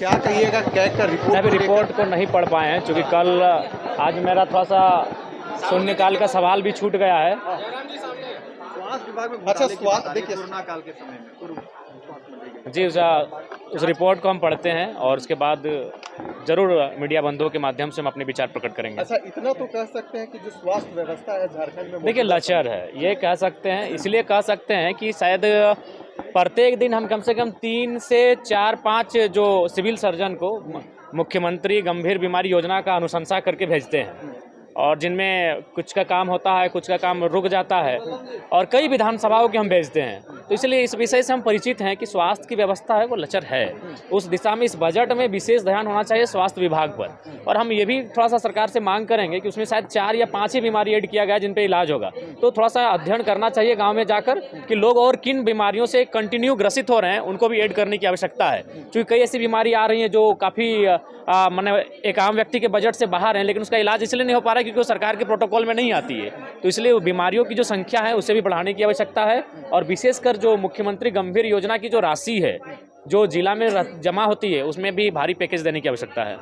क्या कहिएगा कैग का रिपोर्ट? अभी रिपोर्ट को नहीं पढ़ पाए हैं क्योंकि कल आज मेरा थोड़ा सा शून्यकाल का सवाल भी छूट गया है। स्वास्थ्य विभाग में अच्छा, स्वास्थ्य देखिए कोरोना काल के समय में पूर्व स्वास्थ्य मंत्री जी उस रिपोर्ट को हम पढ़ते हैं और उसके बाद जरूर मीडिया बंधुओं के माध्यम से हम अपने विचार प्रकट करेंगे। अच्छा, इतना तो कह सकते हैं कि जो स्वास्थ्य व्यवस्था है झारखंड में देखिए लचर है, ये कह सकते हैं, इसलिए कह सकते हैं कि शायद प्रत्येक दिन हम कम से कम 3 से 4-5 जो सिविल सर्जन को मुख्यमंत्री गंभीर बीमारी योजना का अनुशंसा करके भेजते हैं और जिनमें कुछ का काम होता है, कुछ का काम रुक जाता है और कई विधानसभाओं के हम भेजते हैं। तो इसलिए इस विषय से हम परिचित हैं कि स्वास्थ्य की व्यवस्था है वो लचर है। उस दिशा में इस बजट में विशेष ध्यान होना चाहिए स्वास्थ्य विभाग पर। और हम ये भी थोड़ा सा सरकार से मांग करेंगे कि उसमें शायद 4 या 5 ही बीमारी ऐड किया गया जिन पे इलाज होगा, तो थोड़ा सा अध्ययन करना चाहिए गाँव में जाकर कि लोग और किन बीमारियों से कंटिन्यू ग्रसित हो रहे हैं, उनको भी ऐड करने की आवश्यकता है। क्योंकि कई ऐसी बीमारी आ रही हैं जो काफ़ी माने एक आम व्यक्ति के बजट से बाहर हैं, लेकिन उसका इलाज इसलिए नहीं हो पा रहा है क्योंकि वो सरकार के प्रोटोकॉल में नहीं आती है। तो इसलिए बीमारियों की जो संख्या है उसे भी बढ़ाने की आवश्यकता है और विशेषकर जो मुख्यमंत्री गंभीर योजना की जो राशि है जो जिला में जमा होती है उसमें भी भारी पैकेज देने की आवश्यकता है।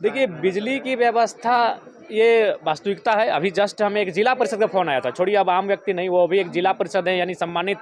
देखिए बिजली की व्यवस्था ये वास्तविकता है। अभी जस्ट हमें एक जिला परिषद का फोन आया था, छोड़िए अब आम व्यक्ति नहीं, वो भी एक जिला परिषद है यानी सम्मानित।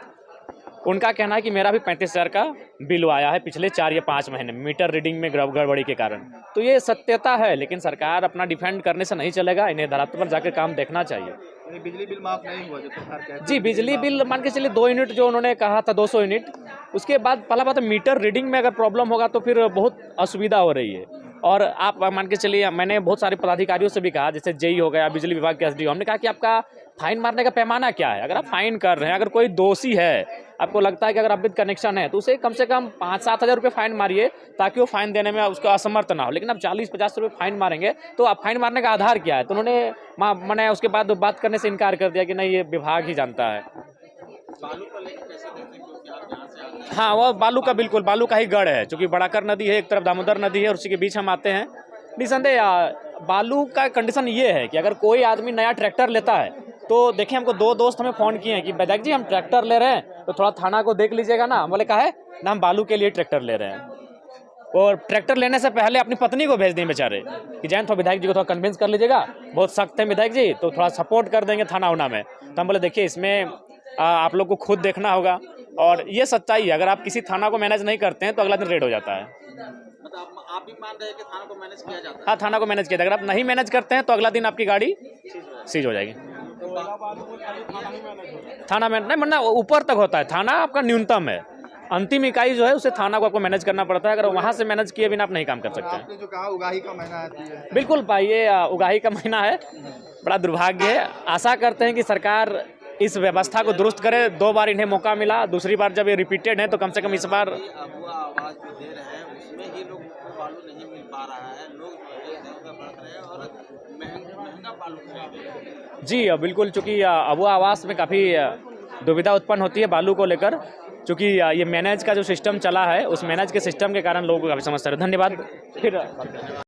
उनका कहना है कि मेरा भी 35,000 का बिल आया है पिछले 4 या 5 महीने मीटर रीडिंग में गड़बड़ी के कारण। तो ये सत्यता है, लेकिन सरकार अपना डिफेंड करने से नहीं चलेगा, इन्हें धरातल पर जाकर काम देखना चाहिए। बिजली बिल माफ नहीं हुआ जो सरकार कहती है। जी बिजली बिल मान के चलिए 2 यूनिट जो उन्होंने कहा था 200 यूनिट, उसके बाद पहला बात है मीटर रीडिंग में अगर प्रॉब्लम होगा तो फिर बहुत असुविधा हो रही है। और आप मान के चलिए, मैंने बहुत सारे पदाधिकारियों से भी कहा, जैसे जेई हो गया, बिजली विभाग के एसडीओ, हमने कहा कि आपका फाइन मारने का पैमाना क्या है। अगर आप फाइन कर रहे हैं, अगर कोई दोषी है, आपको लगता है कि अगर अवैध कनेक्शन है तो उसे कम से कम 5-7 हज़ार रुपये फाइन मारिए ताकि वो फाइन देने में उसका असमर्थ ना हो। लेकिन आप 40-50 रुपये फाइन मारेंगे तो आप फाइन मारने का आधार क्या है? तो उन्होंने मैंने उसके बाद बात करने से इनकार कर दिया कि नहीं ये विभाग ही जानता है। बालू को लेकर कैसे देखते हैं क्योंकि आप यहाँ से आते हैं? हाँ वो बालू का बिल्कुल बालू का ही गढ़ है, क्योंकि बड़ाकर नदी है, एक तरफ दामोदर नदी है और उसी के बीच हम आते हैं। निसंदेह बालू का कंडीशन ये है कि अगर कोई आदमी नया ट्रैक्टर लेता है तो देखिए, हमको 2 दोस्त हमें फ़ोन किए हैं कि वैदाक जी हम ट्रैक्टर ले रहे हैं तो थोड़ा थाना को देख लीजिएगा ना। बोले कहा है ना, हम बालू के लिए ट्रैक्टर ले रहे हैं। और ट्रैक्टर लेने से पहले अपनी पत्नी को भेज दें बेचारे कि जैन थोड़ा विधायक जी को थोड़ा कन्विंस कर लीजिएगा, बहुत सख्त है विधायक जी, तो थोड़ा सपोर्ट कर देंगे थाना उना में। तो हम बोले देखिए इसमें आप लोग को खुद देखना होगा और ये सच्चाई है, अगर आप किसी थाना को मैनेज नहीं करते हैं तो अगला दिन रेड हो जाता है। मतलब आप भी मान रहे हैं कि थाना को मैनेज किया जाता है? हाँ थाना को मैनेज किया जाएगा। अगर आप नहीं मैनेज करते हैं तो अगला दिन आपकी गाड़ी सीज हो जाएगी। थाना में नहीं, मतलब ऊपर तक होता है, थाना आपका न्यूनतम है, अंतिम इकाई जो है उसे थाना को आपको मैनेज करना पड़ता है। अगर वहाँ से मैनेज किए बिना आप नहीं काम कर सकते हैं। आपने जो कहा उगाही का महीना है, बिल्कुल भाई, ये उगाही का महीना है, बड़ा दुर्भाग्य है। आशा करते हैं कि सरकार इस व्यवस्था को दुरुस्त करे। 2 बार इन्हें मौका मिला, दूसरी बार जब ये रिपीटेड है तो कम से कम इस बार आवाज जो दे रहे हैं उसमें ही लोग को बालू नहीं मिल पा रहा है, लोग बढ़ रहे हैं और महंगा बालू खरीद रहे हैं। जी बिल्कुल, चूँकि अबुआ आवास में काफ़ी दुविधा उत्पन्न होती है बालू को लेकर, चूँकि ये मैनेज का जो सिस्टम चला है उस मैनेज के सिस्टम के कारण लोगों को काफ़ी समस्या है। धन्यवाद फिर।